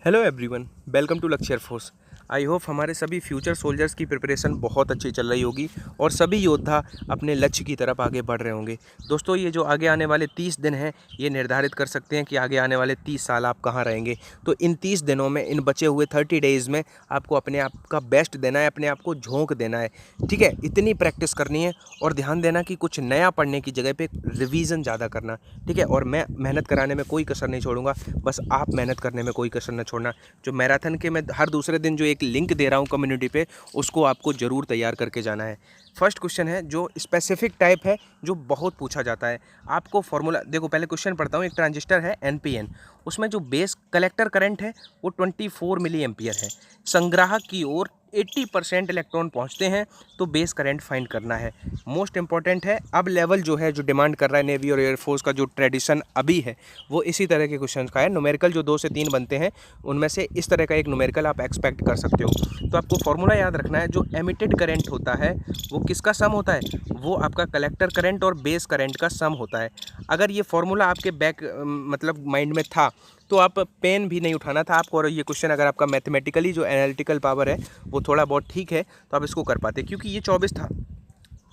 Hello everyone, welcome to लक्ष्य air force. I hope हमारे सभी फ्यूचर सोल्जर्स की प्रिपरेशन बहुत अच्छी चल रही होगी और सभी योद्धा अपने लक्ष्य की तरफ आगे बढ़ रहे होंगे। दोस्तों, ये जो आगे आने वाले 30 दिन हैं, ये निर्धारित कर सकते हैं कि आगे आने वाले 30 साल आप कहाँ रहेंगे। तो इन 30 दिनों में, इन बचे हुए 30 डेज़ में आपको अपने आप का बेस्ट देना है, अपने आप को झोंक देना है। ठीक है, इतनी प्रैक्टिस करनी है और ध्यान देना कि कुछ नया पढ़ने की जगह पे रिवीजन ज़्यादा करना। ठीक है, और मैं मेहनत कराने में कोई कसर नहीं छोड़ूंगा, बस आप मेहनत करने में कोई कसर न छोड़ना। जो मैराथन के मैं हर दूसरे दिन जो एक लिंक दे रहा हूँ कम्युनिटी पे, उसको आपको ज़रूर तैयार करके जाना है। फर्स्ट क्वेश्चन है जो स्पेसिफिक टाइप है, जो बहुत पूछा जाता है। आपको फॉर्मूला देखो, पहले क्वेश्चन पढ़ता हूँ। एक ट्रांजिस्टर है NPN, उसमें जो बेस कलेक्टर करंट है वो 24 मिली एम्पियर है। संग्राहक की ओर 80% इलेक्ट्रॉन पहुंचते हैं, तो बेस करंट फाइंड करना है। मोस्ट इंपॉर्टेंट है। अब लेवल जो है, जो डिमांड कर रहा है नेवी और एयरफोर्स का जो ट्रेडिशन अभी है, वो इसी तरह के क्वेश्चन का है। न्यूमेरिकल जो 2 से 3 बनते हैं, उनमें से इस तरह का एक न्यूमेरिकल आप एक्सपेक्ट कर सकते हो। तो आपको फॉर्मूला याद रखना है। जो एमिटेड करंट होता है वो किसका सम होता है? वो आपका कलेक्टर करंट और बेस करंट का सम होता है। अगर ये फॉर्मूला आपके मतलब माइंड में था, तो आप पेन भी नहीं उठाना था आपको, और ये क्वेश्चन अगर आपका मैथमेटिकली जो एनालिटिकल पावर है वो थोड़ा बहुत ठीक है, तो आप इसको कर पाते। क्योंकि ये 24 था,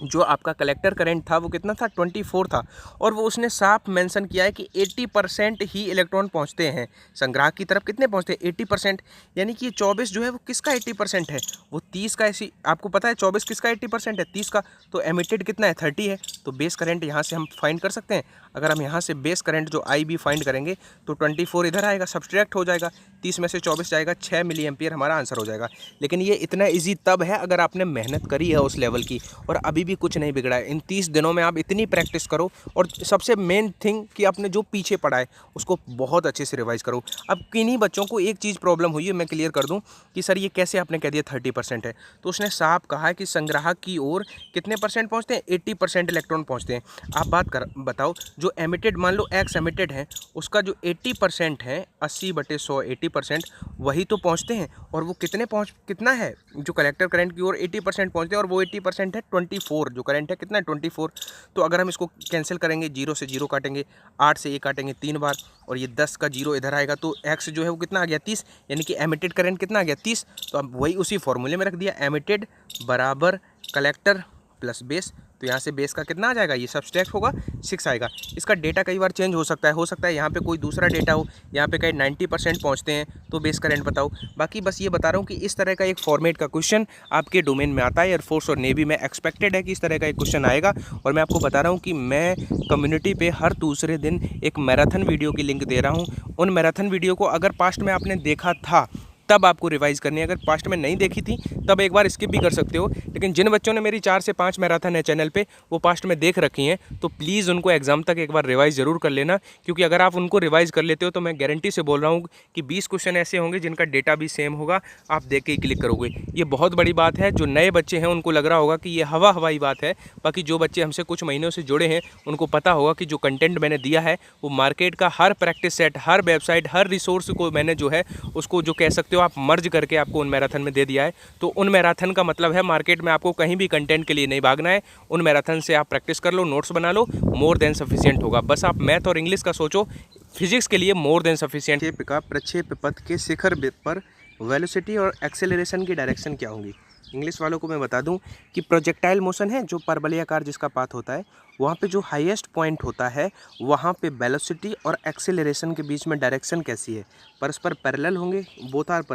जो आपका कलेक्टर करंट था वो कितना था? 24 था। और वो उसने साफ मेंशन किया है कि 80% ही इलेक्ट्रॉन पहुंचते हैं संग्राहक की तरफ। कितने पहुंचते हैं? 80%। यानी कि ये 24 जो है वो किसका 80% है? वो 30 का। ऐसी आपको पता है 24 किसका 80% है? 30 का। तो एमिटेड कितना है? 30 है। तो बेस करंट यहाँ से हम फाइंड कर सकते हैं। अगर हम यहाँ से बेस करंट जो IB फाइंड करेंगे, तो 24 इधर आएगा, सब्सट्रैक्ट हो जाएगा, 30 में से 24 जाएगा, 6 मिली एम्पियर हमारा आंसर हो जाएगा। लेकिन ये इतना ईजी तब है अगर आपने मेहनत करी है उस लेवल की, और अभी भी कुछ नहीं बिगड़ा है। इन 30 दिनों में आप इतनी प्रैक्टिस करो, और सबसे मेन थिंग कि आपने जो पीछे पढ़ा है उसको बहुत अच्छे से रिवाइज करो। अब किन्हीं बच्चों को एक चीज़ प्रॉब्लम हुई है, मैं क्लियर कर दूं कि सर ये कैसे आपने कह दिया 30% है। तो उसने साफ कहा है कि संग्राहक की ओर कितने परसेंट पहुंचते हैं? 80% इलेक्ट्रॉन पहुंचते हैं। आप बताओ, जो एमिटेड, मान लो एक्स एमिटेड है, उसका जो 80% है, 80/100, 80% वही तो पहुंचते हैं। और वो कितना है? जो कलेक्टर करंट की ओर 80% पहुंचते हैं, और वो 80% है 24। जो करंट है कितना है? 24। तो अगर हम इसको कैंसिल करेंगे, 0 से 0 काटेंगे, 8 से 1 काटेंगे 3 बार, और ये 10 का 0 इधर आएगा, तो एक्स जो है वो कितना आ गया? 30। यानी कि एमिटेड करंट कितना आ गया? 30। तो अब वही उसी फॉर्मूले में रख दिया, एमिटेड बराबर कलेक्टर प्लस बेस। तो यहाँ से बेस का कितना आ जाएगा? ये सब्सट्रैक्ट होगा, 6 आएगा। इसका डेटा कई बार चेंज हो सकता है यहाँ पे कोई दूसरा डेटा हो, यहाँ पे कहीं 90% पहुँचते हैं, तो बेस करंट बताओ। बाकी बस ये बता रहा हूँ कि इस तरह का एक फॉर्मेट का क्वेश्चन आपके डोमेन में आता है। एयरफोर्स और नेवी में एक्सपेक्टेड है कि इस तरह का एक क्वेश्चन आएगा। और मैं आपको बता रहा हूँ कि मैं कम्युनिटी पे हर दूसरे दिन एक मैराथन वीडियो की लिंक दे रहा हूँ। उन मैराथन वीडियो को अगर पास्ट में आपने देखा था, तब आपको रिवाइज करनी है। अगर पास्ट में नहीं देखी थी, तब एक बार स्किप भी कर सकते हो। लेकिन जिन बच्चों ने मेरी 4 से 5 मैराथन है चैनल पे, वो पास्ट में देख रखी हैं, तो प्लीज़ उनको एग्जाम तक एक बार रिवाइज ज़रूर कर लेना। क्योंकि अगर आप उनको रिवाइज कर लेते हो, तो मैं गारंटी से बोल रहा हूँ कि 20 क्वेश्चन ऐसे होंगे जिनका डेटा भी सेम होगा, आप देख के ही क्लिक करोगे। ये बहुत बड़ी बात है। जो नए बच्चे हैं उनको लग रहा होगा कि ये हवाई बात है। बाकी जो बच्चे हमसे कुछ महीनों से जुड़े हैं, उनको पता होगा कि जो कंटेंट मैंने दिया है, वो मार्केट का हर प्रैक्टिस सेट, हर वेबसाइट, हर रिसोर्स को मैंने जो है उसको, जो कह सकते हो आप, मर्ज करके आपको उन मैराथन में दे दिया है। तो उन मैराथन का मतलब है, मार्केट में आपको कहीं भी कंटेंट के लिए नहीं भागना है। उन मैराथन से आप प्रैक्टिस कर लो, नोट्स बना लो, मोर देन सफिशिएंट होगा। बस आप मैथ और इंग्लिश का सोचो, फिजिक्स के लिए मोर देन सफिशिएंट। का प्रक्षेप पथ के शिखर पर वेलोसिटी और एक्सेलरेशन की डायरेक्शन क्या होंगी? इंग्लिश वालों को मैं बता दूं कि प्रोजेक्टाइल मोशन है, जो परवलयाकार जिसका पाथ होता है, वहाँ पे जो हाईएस्ट पॉइंट होता है, वहाँ पे वेलोसिटी और एक्सेलरेशन के बीच में डायरेक्शन कैसी है? परस्पर पैरेलल होंगे, बोथ आर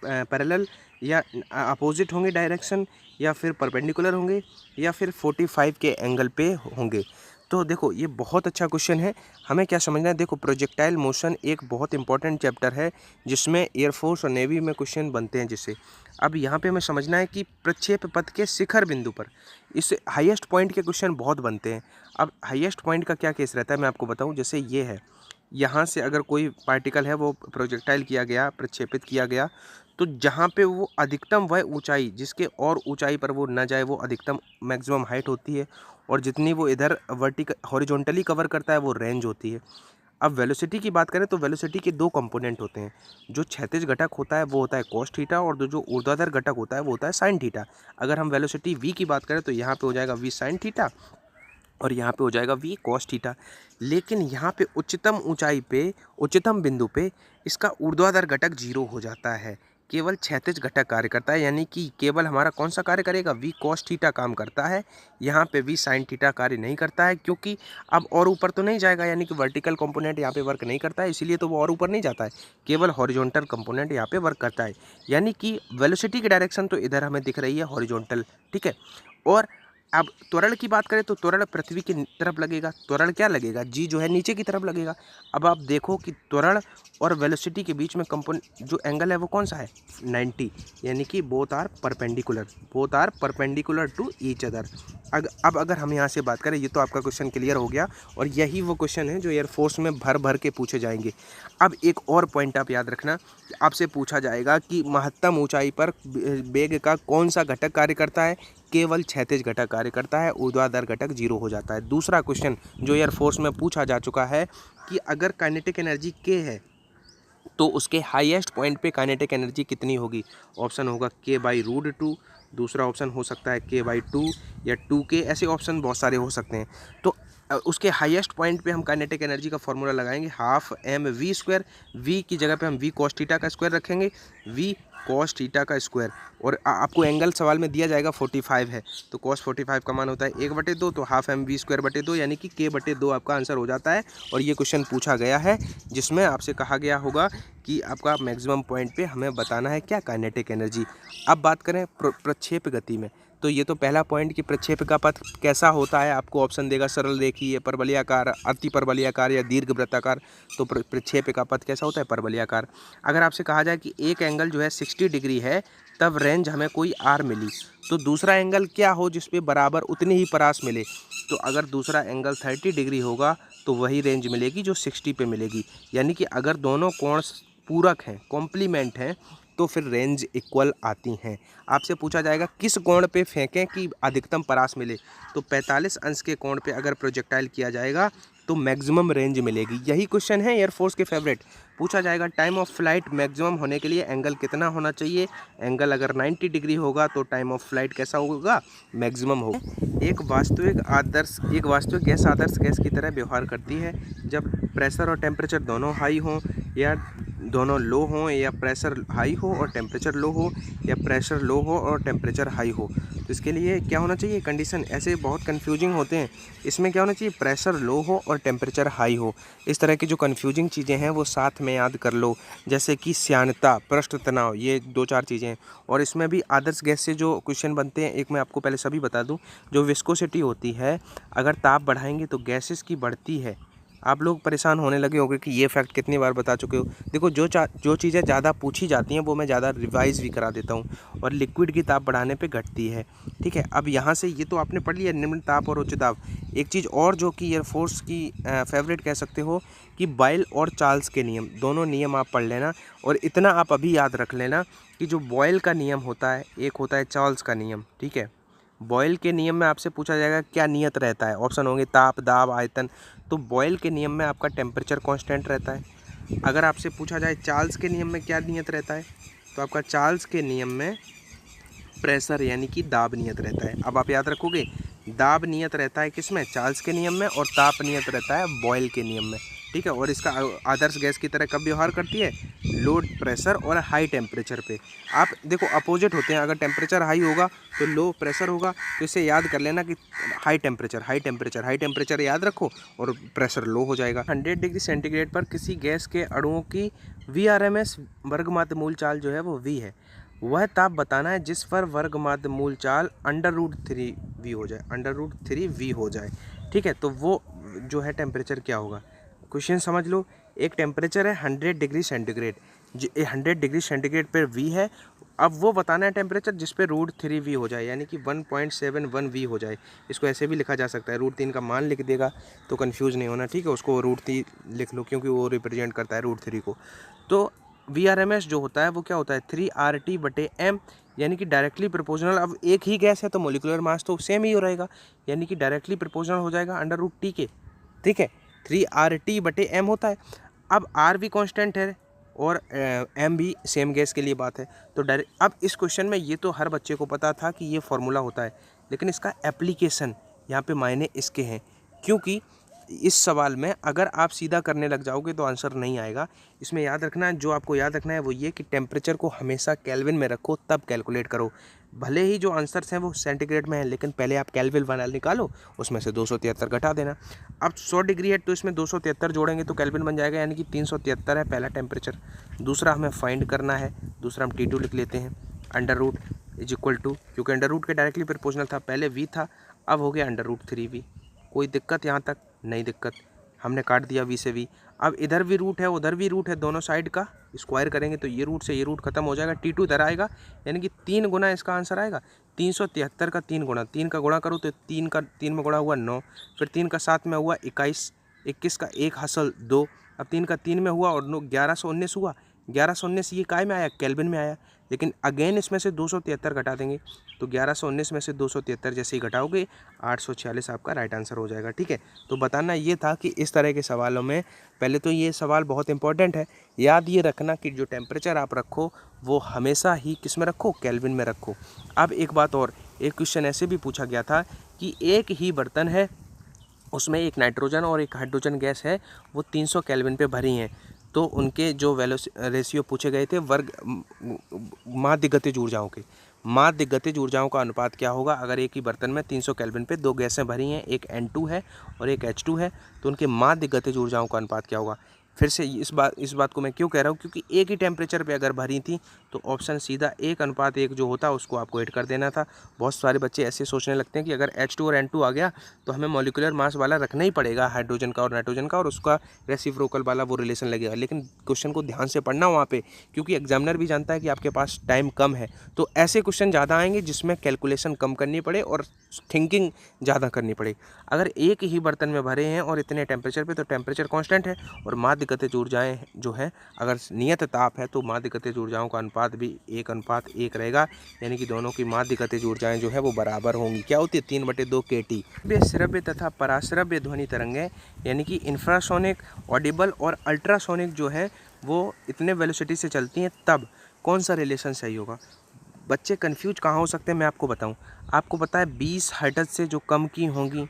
पैरेलल, या अपोजिट होंगे डायरेक्शन, या फिर परपेंडिकुलर होंगे, या फिर 45 के एंगल पे होंगे? तो देखो, ये बहुत अच्छा क्वेश्चन है। हमें क्या समझना है? देखो, प्रोजेक्टाइल मोशन एक बहुत इंपॉर्टेंट चैप्टर है, जिसमें एयरफोर्स और नेवी में क्वेश्चन बनते हैं जिससे। अब यहाँ पे हमें समझना है कि प्रक्षेप पथ के शिखर बिंदु पर इस हाईएस्ट पॉइंट के क्वेश्चन बहुत बनते हैं। अब हाईएस्ट पॉइंट का क्या केस रहता है, मैं आपको बताऊँ। जैसे ये है, यहाँ से अगर कोई पार्टिकल है वो प्रोजेक्टाइल किया गया, प्रक्षेपित किया गया, तो जहाँ पे वो अधिकतम वह ऊंचाई, जिसके और ऊंचाई पर वो न जाए, वो अधिकतम मैक्सिमम हाइट होती है। और जितनी वो इधर हॉरिजॉन्टली कवर करता है, वो रेंज होती है। अब वेलोसिटी की बात करें, तो वेलोसिटी के 2 कंपोनेंट होते हैं। जो क्षैतिज घटक होता है वो होता है cos थीटा, और जो ऊर्ध्वाधर घटक होता है वो होता है sin थीटा। अगर हम वेलोसिटी v की बात करें, तो यहाँ पे हो जाएगा v sin थीटा, और यहाँ पे हो जाएगा v cos थीटा। लेकिन यहाँ पे उच्चतम ऊंचाई पे, उच्चतम बिंदु पे इसका ऊर्ध्वाधर घटक 0 हो जाता है, केवल क्षैतिज घटक कार्य करता है, यानी कि केवल हमारा कौन सा कार्य करेगा, वी कॉस थीटा काम करता है, यहाँ पे वी साइन थीटा कार्य नहीं करता है, क्योंकि अब और ऊपर तो नहीं जाएगा, यानी कि वर्टिकल कंपोनेंट यहाँ पे वर्क नहीं करता है, इसीलिए तो वो और ऊपर नहीं जाता है, केवल हॉरिजॉन्टल कंपोनेंट यहाँ पे वर्क करता है, यानी कि वेलोसिटी की डायरेक्शन तो इधर हमें दिख रही है हॉरिजॉन्टल, ठीक है। और अब त्वरण की बात करें तो त्वरण पृथ्वी की तरफ लगेगा, त्वरण क्या लगेगा, जी जो है नीचे की तरफ लगेगा। अब आप देखो कि त्वरण और वेलोसिटी के बीच में जो एंगल है वो कौन सा है, 90, यानी कि both are perpendicular to each other. अब अगर हम यहाँ से बात करें, ये तो आपका क्वेश्चन क्लियर हो गया, और यही वो क्वेश्चन है जो एयरफोर्स में भर भर के पूछे जाएंगे। अब एक और पॉइंट आप याद रखना, आपसे पूछा जाएगा कि महत्तम ऊंचाई पर वेग का कौन सा घटक कार्य करता है, केवल क्षैतिज घटक कार्य करता है, ऊर्ध्वाधर घटक 0 हो जाता है। दूसरा क्वेश्चन जो एयरफोर्स में पूछा जा चुका है कि अगर काइनेटिक एनर्जी k है तो उसके हाईएस्ट पॉइंट पे काइनेटिक एनर्जी कितनी होगी, ऑप्शन होगा k/√2, दूसरा ऑप्शन हो सकता है k/2 या 2k, ऐसे ऑप्शन बहुत सारे हो सकते हैं। तो उसके हाईएस्ट पॉइंट पे हम काइनेटिक एनर्जी का फॉर्मूला लगाएंगे, हाफ mv², v की जगह पे हम v cos थीटा का स्क्वायर रखेंगे, v cos थीटा का स्क्वायर, और आपको एंगल सवाल में दिया जाएगा 45 है, तो cos 45 का मान होता है 1/2, तो हाफ mv²/2 यानी कि k/2 आपका आंसर हो जाता है। और ये क्वेश्चन पूछा गया है जिसमें आपसे कहा गया होगा कि आपका मैक्सिमम पॉइंट पे हमें बताना है क्या, काइनेटिक एनर्जी। अब बात करें प्रक्षेप गति में, तो ये तो पहला पॉइंट कि प्रक्षेप का पथ कैसा होता है, आपको ऑप्शन देगा सरल रेखीय, परवलयाकार, अति परवलयाकार या दीर्घ वृत्ताकार। तो प्रक्षेप का पथ कैसा होता है, परवलयाकार। अगर आपसे कहा जाए कि एक एंगल जो है 60 डिग्री है, तब रेंज हमें कोई आर मिली, तो दूसरा एंगल क्या हो जिसपे बराबर उतनी ही परास मिले, तो अगर दूसरा एंगल 30 डिग्री होगा तो वही रेंज मिलेगी जो 60 पे मिलेगी, यानी कि अगर दोनों कोण पूरक हैं, कॉम्प्लीमेंट हैं, तो फिर रेंज इक्वल आती हैं। आपसे पूछा जाएगा किस कोण पे फेंकें कि अधिकतम परास मिले, तो 45 अंश के कोण पे अगर प्रोजेक्टाइल किया जाएगा तो मैक्सिमम रेंज मिलेगी। यही क्वेश्चन है एयरफोर्स के फेवरेट। पूछा जाएगा टाइम ऑफ फ्लाइट मैक्सिमम होने के लिए एंगल कितना होना चाहिए, एंगल अगर 90 डिग्री होगा तो टाइम ऑफ फ्लाइट कैसा होगा, मैक्सिमम होगा। एक वास्तविक गैस आदर्श गैस की तरह व्यवहार करती है जब प्रेशर और टेम्परेचर दोनों हाई हों या दोनों लो हों, या प्रेशर हाई हो और टेम्परेचर लो हो, या प्रेशर लो हो और टेम्परेचर हाई हो। तो इसके लिए क्या होना चाहिए कंडीशन, ऐसे बहुत कन्फ्यूजिंग होते हैं, इसमें क्या होना चाहिए, प्रेशर लो हो और टेम्परेचर हाई हो। इस तरह की जो कन्फ्यूजिंग चीज़ें हैं वो साथ में याद कर लो, जैसे कि श्यानता, पृष्ठ तनाव, ये 2-4 चीज़ें हैं। और इसमें भी आदर्श गैस से जो क्वेश्चन बनते हैं, एक मैं आपको पहले सभी बता दूँ, जो विस्कोसिटी होती है, अगर ताप बढ़ाएंगे तो गैसेस की बढ़ती है। आप लोग परेशान होने लगे होंगे कि ये फैक्ट कितनी बार बता चुके हो। देखो जो चीज़ें ज़्यादा पूछी जाती हैं वो मैं ज़्यादा रिवाइज़ भी करा देता हूँ, और लिक्विड की ताप बढ़ाने पे घटती है, ठीक है। अब यहाँ से ये तो आपने पढ़ लिया निम्न ताप और उच्च ताप। एक चीज़ और जो कि एयरफोर्स की फेवरेट कह सकते हो कि बॉयल और चार्ल्स के नियम, दोनों नियम आप पढ़ लेना, और इतना आप अभी याद रख लेना कि जो बॉयल का नियम होता है, एक होता है चार्ल्स का नियम, ठीक है। बॉयल के नियम में आपसे पूछा जाएगा क्या नियत रहता है, ऑप्शन होंगे ताप, दाब, आयतन। तो बॉयल के नियम में आपका टेम्परेचर कांस्टेंट रहता है। अगर आपसे पूछा जाए चार्ल्स के नियम में क्या नियत रहता है, तो आपका चार्ल्स के नियम में प्रेशर यानी कि दाब नियत रहता है। अब आप याद रखोगे, दाब नियत रहता है किसमें, चार्ल्स के नियम में, और ताप नियत रहता है बॉयल के नियम में, ठीक है। और इसका आदर्श गैस की तरह कब व्यवहार करती है, लो प्रेशर और हाई टेम्परेचर पे। आप देखो अपोजिट होते हैं, अगर टेम्परेचर हाई होगा तो लो प्रेशर होगा, तो इसे याद कर लेना कि हाई टेम्परेचर याद रखो और प्रेशर लो हो जाएगा। 100 डिग्री सेंटीग्रेड पर किसी गैस के अणुओं की VRMS वर्गमात्र मूल चाल जो है वो V है। वह ताप बताना है जिस पर वर्गमात्र मूल चाल √3V हो जाए, ठीक है। तो वो जो है टेम्परेचर क्या होगा, क्वेश्चन समझ लो। एक टेम्परेचर है 100 डिग्री सेंटीग्रेड, 100 डिग्री सेंटीग्रेड पर V है। अब वो बताना है टेम्परेचर जिस पे √3V हो जाए, यानी कि 1.71V हो जाए। इसको ऐसे भी लिखा जा सकता है, √3 का मान लिख देगा तो कंफ्यूज नहीं होना, ठीक है। उसको √3 लिख लो क्योंकि वो रिप्रेजेंट करता है √3 को। तो VRMS जो होता है वो क्या होता है, 3RT/m, यानी कि डायरेक्टली प्रोपोर्शनल। अब एक ही गैस है तो मोलिकुलर मास तो सेम ही हो रहेगा, यानी कि डायरेक्टली प्रोपोर्शनल हो जाएगा √T के, ठीक है। 3RT/m होता है। अब R भी कांस्टेंट है और m भी सेम गैस के लिए बात है, तो डायरेक्ट। अब इस क्वेश्चन में ये तो हर बच्चे को पता था कि ये फॉर्मूला होता है, लेकिन इसका एप्लीकेशन यहाँ पे मायने इसके हैं, क्योंकि इस सवाल में अगर आप सीधा करने लग जाओगे तो आंसर नहीं आएगा। इसमें याद रखना है, जो आपको याद रखना है वो ये कि टेम्परेचर को हमेशा केल्विन में रखो, तब कैलकुलेट करो। भले ही जो आंसर्स हैं वो सेंटीग्रेड में हैं, लेकिन पहले आप केल्विन वाला निकालो, उसमें से 273 घटा देना। अब 100 डिग्री है तो इसमें 273 जोड़ेंगे तो केल्विन बन जाएगा, यानी कि 373 है पहला टेम्परेचर। दूसरा हमें फाइंड करना है, दूसरा हम T2 लिख लेते हैं, under root is equal to, क्योंकि अंडर रूट के डायरेक्टली प्रोपोर्शनल था, पहले v था, अब हो गया अंडर रूट 3v। कोई दिक्कत यहाँ तक? नहीं दिक्कत, हमने काट दिया v से v। अब इधर भी रूट है उधर भी रूट है, दोनों साइड का स्क्वायर करेंगे तो ये रूट से ये रूट खत्म हो जाएगा, T2 इधर आएगा, यानी कि 3 गुना इसका आंसर आएगा। 373 का 3 गुना, 3 का गुणा करो तो 3 का 3 में गुणा हुआ 9, फिर 3 का 7 में हुआ 21, 21 का 1 हासिल 2, अब 3 का 3 में हुआ और 1119 हुआ। 1119 ये काय में आया? केल्विन में आया। लेकिन अगेन इसमें से 273 घटा देंगे तो 1119 में से 273 जैसे ही घटाओगे 846 आपका राइट आंसर हो जाएगा। ठीक है, तो बताना ये था कि इस तरह के सवालों में पहले तो ये सवाल बहुत इंपॉर्टेंट है, याद ये रखना कि जो टेम्परेचर आप रखो वो हमेशा ही किस में रखो? केल्विन में रखो। अब एक बात और, एक क्वेश्चन ऐसे भी पूछा गया था कि एक ही बर्तन है, उसमें एक नाइट्रोजन और एक हाइड्रोजन गैस है, वो 300 केल्विन पे भरी हैं, तो उनके जो रेशियो पूछे गए थे वर्ग माध्य गतिज ऊर्जाओं के, माध्य गतिज ऊर्जाओं का अनुपात क्या होगा अगर एक ही बर्तन में 300 केल्विन पे दो गैसें भरी हैं, एक N2 है और एक H2 है, तो उनके माध्य गतिज ऊर्जाओं का अनुपात क्या होगा। फिर से इस बात को मैं क्यों कह रहा हूँ, क्योंकि एक ही टेम्परेचर पे अगर भरी थी तो ऑप्शन सीधा 1:1 जो होता है उसको आपको ऐड कर देना था। बहुत सारे बच्चे ऐसे सोचने लगते हैं कि अगर H2 और N2 आ गया तो हमें मॉलिक्यूलर मास वाला रखना ही पड़ेगा, हाइड्रोजन का और नाइट्रोजन का, और उसका रेसिप्रोकल वाला वो रिलेशन लगेगा। लेकिन क्वेश्चन को ध्यान से पढ़ना वहाँ पे, क्योंकि एग्जामिनर भी जानता है कि आपके पास टाइम कम है, तो ऐसे क्वेश्चन ज़्यादा आएंगे जिसमें कैलकुलेशन कम करनी पड़े और थिंकिंग ज़्यादा करनी पड़े। अगर एक ही बर्तन में भरे हैं और इतने टेम्परेचर पे, तो टेम्परेचर कांस्टेंट है और माध्य गतिज ऊर्जाएं जो है, अगर नियत ताप है तो माध्य गतिज ऊर्जाओं का अनुपात भी 1:1 रहेगा, यानी कि दोनों की माध्य गतिज ऊर्जाएं जो है वो बराबर होंगी। क्या होती है? 3/2 kT। श्रव्य तथा पराश्रव्य ध्वनि तरंगें, यानी कि इंफ्रासोनिक, ऑडिबल और अल्ट्रासोनिक जो है वो इतने वेलोसिटी से चलती हैं, तब कौन सा रिलेशन सही होगा। बच्चे कंफ्यूज कहाँ हो सकते हैं, मैं आपको बताऊं। आपको पता है 20 हर्ट्ज से जो कम की होंगी,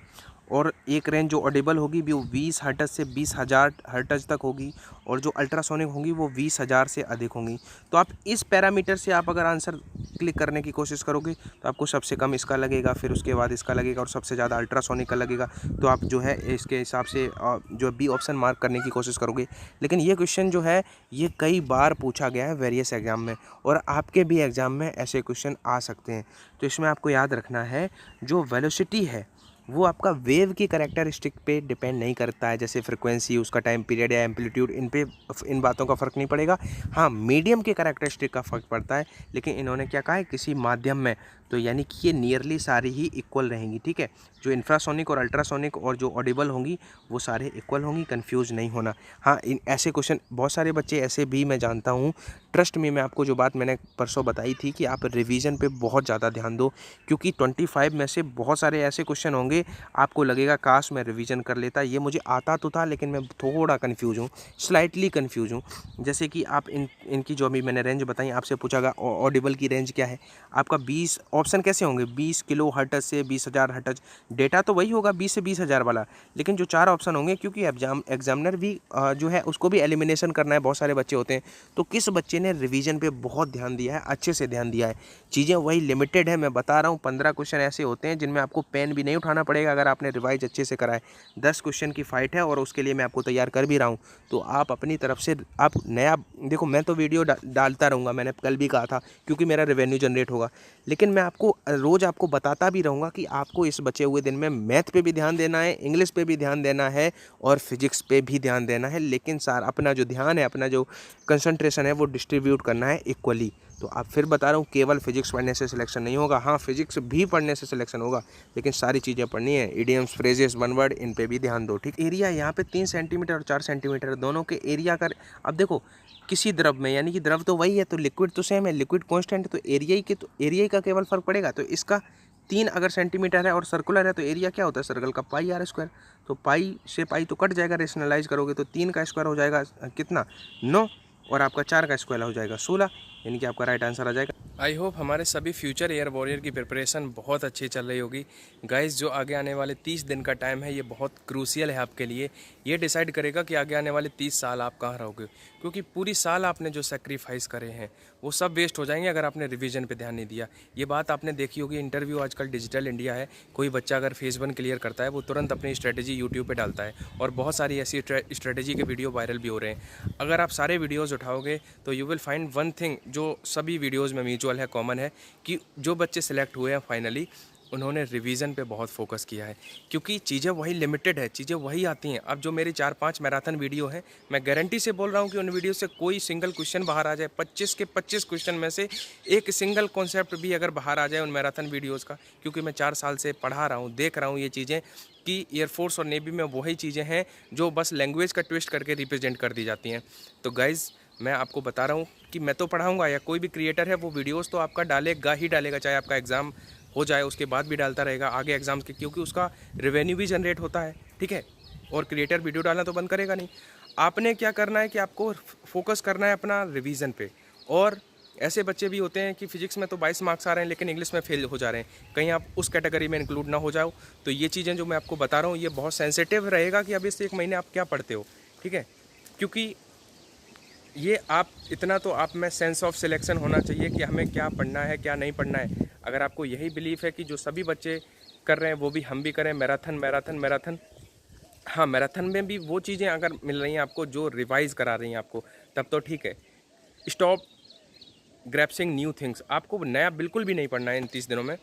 और एक रेंज जो ऑडिबल होगी वो 20 हर्ट्ज से 20,000 हर्ट्ज तक होगी, और जो अल्ट्रासोनिक होंगी वो 20,000 से अधिक होंगी। तो आप इस पैरामीटर से आप अगर आंसर क्लिक करने की कोशिश करोगे तो आपको सबसे कम इसका लगेगा, फिर उसके बाद इसका लगेगा और सबसे ज़्यादा अल्ट्रासोनिक का लगेगा, तो आप जो है इसके हिसाब से जो बी ऑप्शन मार्क करने की कोशिश करोगे। लेकिन ये क्वेश्चन जो है ये कई बार पूछा गया है वेरियस एग्जाम में, और आपके भी एग्ज़ाम में ऐसे क्वेश्चन आ सकते हैं। तो इसमें आपको याद रखना है जो वेलोसिटी है वो आपका वेव की कैरेक्टरिस्टिक पे डिपेंड नहीं करता है, जैसे फ्रिक्वेंसी, उसका टाइम पीरियड या एम्पलीट्यूड, इन बातों का फ़र्क नहीं पड़ेगा। हाँ, मीडियम के कैरेक्टरिस्टिक का फ़र्क पड़ता है, लेकिन इन्होंने क्या कहा है, किसी माध्यम में, तो यानी कि ये नियरली सारी ही इक्वल रहेंगी। ठीक है, जो इंफ्रासोनिक और अल्ट्रासोनिक और जो ऑडिबल होंगी वो सारे इक्वल होंगी, कंफ्यूज नहीं होना। हाँ, इन ऐसे क्वेश्चन बहुत सारे बच्चे ऐसे भी मैं जानता हूँ, ट्रस्ट में, मैं आपको जो बात मैंने परसों बताई थी कि आप रिवीजन पे बहुत ज़्यादा ध्यान दो, क्योंकि 25 में से बहुत सारे ऐसे क्वेश्चन होंगे आपको लगेगा काश मैं रिवीजन कर लेता, ये मुझे आता तो था लेकिन मैं थोड़ा कन्फ्यूज हूँ, स्लाइटली कन्फ्यूज हूँ। जैसे कि आप इनकी जो अभी मैंने रेंज बताई, आपसे पूछा गया ऑडिबल की रेंज क्या है, आपका 20 ऑप्शन कैसे होंगे, 20 किलो हर्ट्ज से 20,000 हर्ट्ज, डेटा तो वही होगा 20 से 20,000 वाला, लेकिन जो 4 ऑप्शन होंगे, क्योंकि एग्जामिनर भी जो है उसको भी एलिमिनेशन करना है, बहुत सारे बच्चे होते हैं, तो किस बच्चे ने रिवीजन पे बहुत ध्यान दिया है, अच्छे से ध्यान दिया है। चीज़ें वही लिमिटेड है, मैं बता रहा हूँ 15 क्वेश्चन ऐसे होते हैं जिनमें आपको पेन भी नहीं उठाना पड़ेगा अगर आपने रिवाइज अच्छे से करा है। 10 क्वेश्चन की फाइट है और उसके लिए मैं आपको तैयार कर भी रहा हूँ, तो आप अपनी तरफ से आप नया देखो, मैं तो वीडियो डालता रहूँगा, मैंने कल भी कहा था, क्योंकि मेरा रेवेन्यू जनरेट होगा, लेकिन मैं आपको रोज़ आपको बताता भी रहूँगा कि आपको इस बचे हुए दिन में मैथ पे भी ध्यान देना है, इंग्लिश पे भी ध्यान देना है और फिजिक्स पे भी ध्यान देना है, लेकिन सारा अपना जो ध्यान है, अपना जो कंसंट्रेशन है वो डिस्ट्रीब्यूट करना है इक्वली। तो आप फिर बता रहा हूँ, केवल फिजिक्स पढ़ने से सिलेक्शन नहीं होगा, हाँ फिजिक्स भी पढ़ने से सिलेक्शन होगा, लेकिन सारी चीज़ें पढ़नी है, इडियम्स, फ्रेजेस, वन वर्ड, इन पे भी ध्यान दो। ठीक, एरिया यहाँ पे 3 सेंटीमीटर और 4 सेंटीमीटर दोनों के एरिया का, अब देखो किसी द्रव में, यानी कि द्रव तो वही है, तो लिक्विड तो सेम है, लिक्विड कॉन्स्टेंट, तो एरिया का केवल फर्क पड़ेगा। तो इसका 3 अगर सेंटीमीटर है और सर्कुलर है तो एरिया क्या होता है सर्कल का, पाई आर स्क्वायर, तो पाई से पाई तो कट जाएगा, रेशनलाइज करोगे तो 3 का स्क्वायर हो जाएगा कितना 9, और आपका 4 का स्क्वायर हो जाएगा 16, यानी कि आपका राइट आंसर आ जाएगा। आई होप हमारे सभी फ्यूचर एयर वॉरियर की प्रिपरेशन बहुत अच्छी चल रही होगी। गाइस, जो आगे आने वाले 30 दिन का टाइम है ये बहुत क्रूशियल है आपके लिए। ये डिसाइड करेगा कि आगे आने वाले 30 साल आप कहाँ रहोगे, क्योंकि पूरी साल आपने जो सेक्रीफाइस करे हैं वो सब वेस्ट हो जाएंगे अगर आपने रिवीजन पे ध्यान नहीं दिया। ये बात आपने देखी होगी, इंटरव्यू आजकल डिजिटल इंडिया है, कोई बच्चा अगर फेज 1 क्लियर करता है वो तुरंत अपनी स्ट्रेटेजी यूट्यूब पे डालता है और बहुत सारी ऐसी स्ट्रेटेजी के वीडियो वायरल भी हो रहे हैं। अगर आप सारे वीडियोज़ उठाओगे तो you will find one thing जो सभी वीडियोज़ में म्यूचुअल है, कॉमन है, कि जो बच्चे सिलेक्ट हुए हैं फाइनली उन्होंने रिवीजन पे बहुत फोकस किया है, क्योंकि चीज़ें वही लिमिटेड है, चीज़ें वही आती हैं। अब जो मेरी 4-5 मैराथन वीडियो हैं, मैं गारंटी से बोल रहा हूँ कि उन वीडियो से कोई सिंगल क्वेश्चन बाहर आ जाए, 25 के 25 क्वेश्चन में से एक सिंगल कॉन्सेप्ट भी अगर बाहर आ जाए उन मैराथन वीडियोज़ का, क्योंकि मैं 4 साल से पढ़ा रहा हूँ, देख रहा हूँ ये चीज़ें कि एयरफोर्स और नेवी में वही चीज़ें हैं जो बस लैंग्वेज का ट्विस्ट करके रिप्रेजेंट कर दी जाती हैं। तो गाइज़, मैं आपको बता रहा हूँ कि मैं तो पढ़ाऊँगा या कोई भी क्रिएटर है वो वीडियोज़ तो आपका डालेगा ही डालेगा, चाहे आपका एग्ज़ाम हो जाए उसके बाद भी डालता रहेगा आगे एग्ज़ाम्स के, क्योंकि उसका रेवेन्यू भी जनरेट होता है, ठीक है। और क्रिएटर वीडियो डालना तो बंद करेगा नहीं। आपने क्या करना है कि आपको फोकस करना है अपना रिवीजन पे। और ऐसे बच्चे भी होते हैं कि फिजिक्स में तो 22 मार्क्स आ रहे हैं लेकिन इंग्लिश में फेल हो जा रहे हैं, कहीं आप उस कैटेगरी में इंक्लूड ना हो जाओ। तो ये चीज़ें जो मैं आपको बता रहा हूँ ये बहुत सेंसिटिव रहेगा कि अभी से 1 महीने आप क्या पढ़ते हो, ठीक है। क्योंकि ये आप इतना तो आप में सेंस ऑफ सिलेक्शन होना चाहिए कि हमें क्या पढ़ना है क्या नहीं पढ़ना है। अगर आपको यही बिलीफ है कि जो सभी बच्चे कर रहे हैं वो भी हम भी करें, मैराथन मैराथन मैराथन, हाँ मैराथन में भी वो चीज़ें अगर मिल रही हैं आपको जो रिवाइज़ करा रही हैं आपको, तब तो ठीक है। स्टॉप ग्रैप्सिंग न्यू थिंग्स, आपको नया बिल्कुल भी नहीं पढ़ना है इन 30 दिनों में।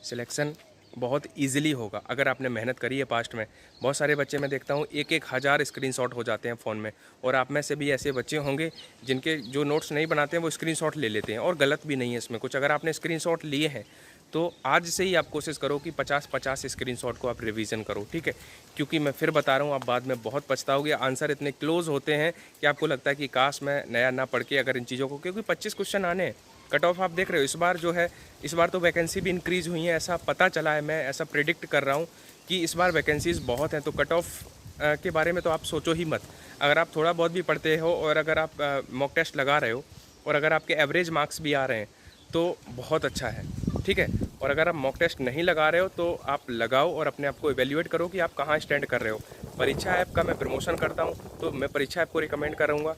सिलेक्शन बहुत इजीली होगा अगर आपने मेहनत करी है पास्ट में। बहुत सारे बच्चे मैं देखता हूँ 1-1 हज़ार स्क्रीनशॉट हो जाते हैं फ़ोन में, और आप में से भी ऐसे बच्चे होंगे जिनके जो नोट्स नहीं बनाते हैं वो स्क्रीनशॉट ले लेते हैं, और गलत भी नहीं है इसमें कुछ। अगर आपने स्क्रीनशॉट लिए हैं तो आज से ही आप कोशिश करो कि 50-50 स्क्रीनशॉट को आप रिवीजन करो, ठीक है। क्योंकि मैं फिर बता रहा हूँ, आप बाद में बहुत पछताओगे। आंसर इतने क्लोज होते हैं कि आपको लगता है कि काश मैं नया ना पढ़ के अगर इन चीज़ों को, क्योंकि 25 क्वेश्चन आने हैं। कट ऑफ आप देख रहे हो इस बार जो है, इस बार तो वैकेंसी भी इंक्रीज़ हुई है, ऐसा पता चला है, मैं ऐसा प्रेडिक्ट कर रहा हूँ कि इस बार वैकेंसीज़ बहुत हैं। तो कट ऑफ के बारे में तो आप सोचो ही मत। अगर आप थोड़ा बहुत भी पढ़ते हो और अगर आप मॉक टेस्ट लगा रहे हो और अगर आपके एवरेज मार्क्स भी आ रहे हैं तो बहुत अच्छा है, ठीक है। और अगर आप मॉक टेस्ट नहीं लगा रहे हो तो आप लगाओ और अपने आप को इवेल्युएट करो कि आप कहाँ स्टैंड कर रहे हो। परीक्षा ऐप का मैं प्रमोशन करता हूँ, तो मैं परीक्षा ऐप को रिकमेंड करूँगा।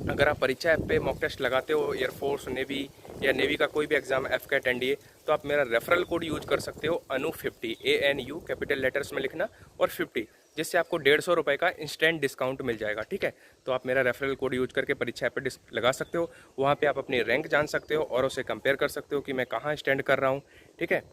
अगर आप परीक्षा ऐप पे मॉक टेस्ट लगाते हो, एयरफोर्स, नेवी या नेवी का कोई भी एग्जाम एफकेट एनडीए, तो आप मेरा रेफरल कोड यूज कर सकते हो, ANU50, ANU कैपिटल लेटर्स में लिखना और 50, जिससे आपको 150 रुपये का इंस्टेंट डिस्काउंट मिल जाएगा, ठीक है। तो आप मेरा रेफरल कोड यूज करके परीक्षा ऐप पे लगा सकते हो। वहाँ पे आप अपनी रैंक जान सकते हो और उसे कंपेयर कर सकते हो कि मैं कहाँ स्टैंड कर रहा हूँ, ठीक है।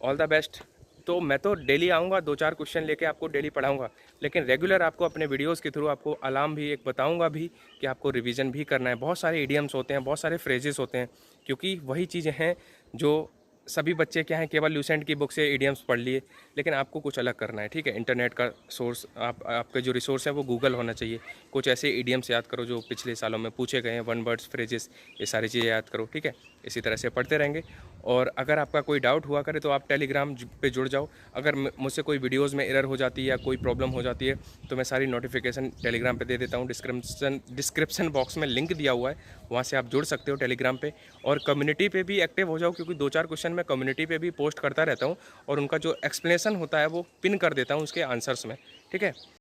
All the best. तो मैं तो डेली आऊँगा, 2-4 क्वेश्चन लेके आपको डेली पढ़ाऊँगा, लेकिन रेगुलर आपको अपने वीडियोस के थ्रू आपको अलार्म भी एक बताऊँगा भी कि आपको रिवीजन भी करना है। बहुत सारे इडियम्स होते हैं, बहुत सारे फ्रेजेस होते हैं, क्योंकि वही चीज़ें हैं जो सभी बच्चे क्या हैं, केवल ल्यूसेंट की बुक से इडियम्स पढ़ लिए, लेकिन आपको कुछ अलग करना है, ठीक है। इंटरनेट का सोर्स, आपके जो रिसोर्स है वो गूगल होना चाहिए। कुछ ऐसे इडियम्स याद करो जो पिछले सालों में पूछे गए हैं, 1 वर्ड्स, फ्रेजेस, ये सारी चीज़ें याद करो, ठीक है। इसी तरह से पढ़ते रहेंगे। और अगर आपका कोई डाउट हुआ करे तो आप टेलीग्राम पे जुड़ जाओ। अगर मुझसे कोई वीडियोज़ में एरर हो जाती है या कोई प्रॉब्लम हो जाती है तो मैं सारी नोटिफिकेशन टेलीग्राम पे दे देता हूँ। डिस्क्रिप्शन बॉक्स में लिंक दिया हुआ है, वहाँ से आप जुड़ सकते हो टेलीग्राम पे। और कम्युनिटी पे भी एक्टिव हो जाओ, क्योंकि 2-4 क्वेश्चन मैं कम्युनिटी पे भी पोस्ट करता रहता हूँ और उनका जो एक्सप्लेनेशन होता है वो पिन कर देता हूँ उसके आंसर्स में, ठीक है।